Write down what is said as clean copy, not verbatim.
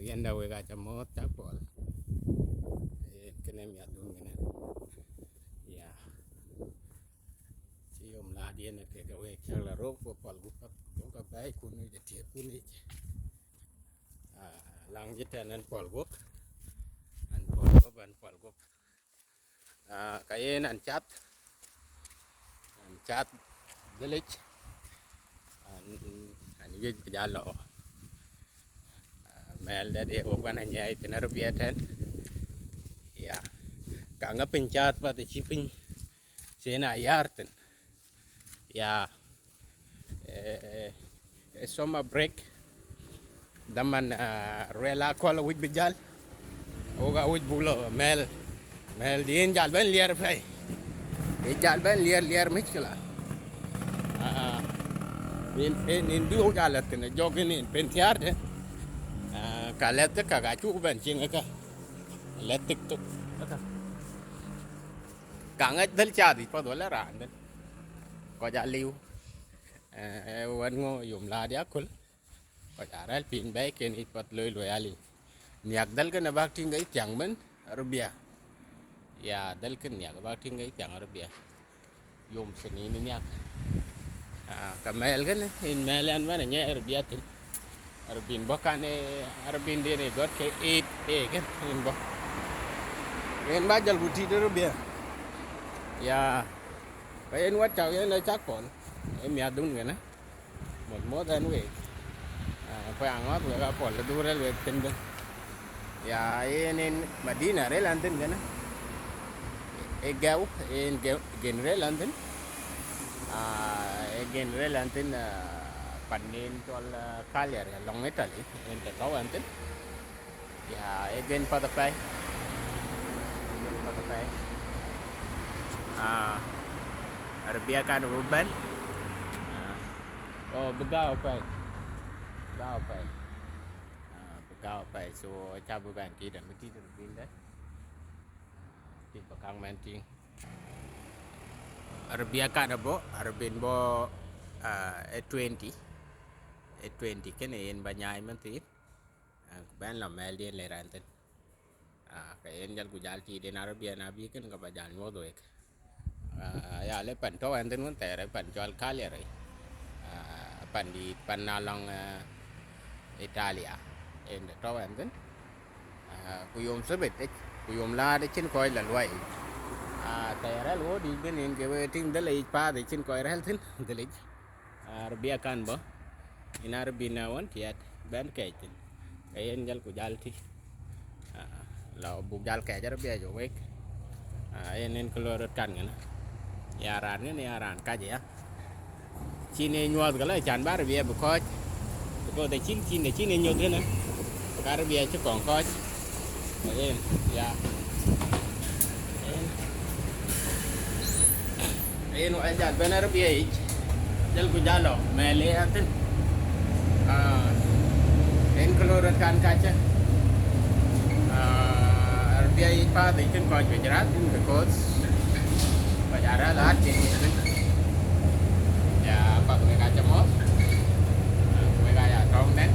yenda we ga chamo ta pol kenem ya dun gene ya chi yom la die ne ke ga we chang la ro po pol gu pat ko ga bai ku ni de tie ku ni lang jiten an pol gu an pol gu ka yen an chat village an ye ja lo mel da de o kan anyai tenar biaten ya ka nga penchat pa de chipin sena yarten ya summer break daman rela kola wit bijal oga wit bulo mel dien jal ben lier fay e jal ben lier mikla in du jalaten jogin in pentiarde kalete ka ga chu ben chinga ka let tiktok ka nga dal cha di pa dola ran den ko ja liu wan ngo yum la dia kul ko ja ral pin bay ken it pat loy ali niak dal ka na bak tinga ityang men rubia ya dal ken niak bak tinga ityang rubia yum seni ni niak ka mel kan in melan mana nya rubia tin arbin bokane arbin dene got ke 8 kan in bo en bajal buti de rubia ya cái wat chào cái nơi chắc còn em nhà đúng rồi nè một mốt anh về phải ăn ngót người ta còn là đua ra về tin được ya nên mà đi nào đấy làm tin cái nè em gạo em gen đấy làm tin gen đấy làm tin panen cho là kaliar long ấy tali em để có làm tin ya em gen pada pay Arbia kan ruban begau pai so cha bukan ki dan mesti rubin dah ti bakang manting Arbia kan abo arbin bo E20 kan en banyai man ti ban la mel dia le ranten ka en jal gujal ti den Arbia nabi kan ka bajal nyodo ek ya le pan to an den tere pan jol kale re pan di pan nalong Italia en to an den ku yom sebet ku yom la de chin koy la loi tere lo di ben en ke we ting de le pa de chin koy rel tin de le Arbia kan bo in Arbina won tiat ben ke tin en jal ku jal ti la bu jal ke jar Arbia jo wek en kolor kan ngana yaran ni yaran ka ya chine nyuat gala chan bar bia ko de chine nyot na kar bia chứ còn ko em ya en wa jal benar bia jal ku jalo mele atin en kolor kan ka cha bia pa de chen ko Gujarat because Bajara lah ya apa mereka cemot mereka ya trong nét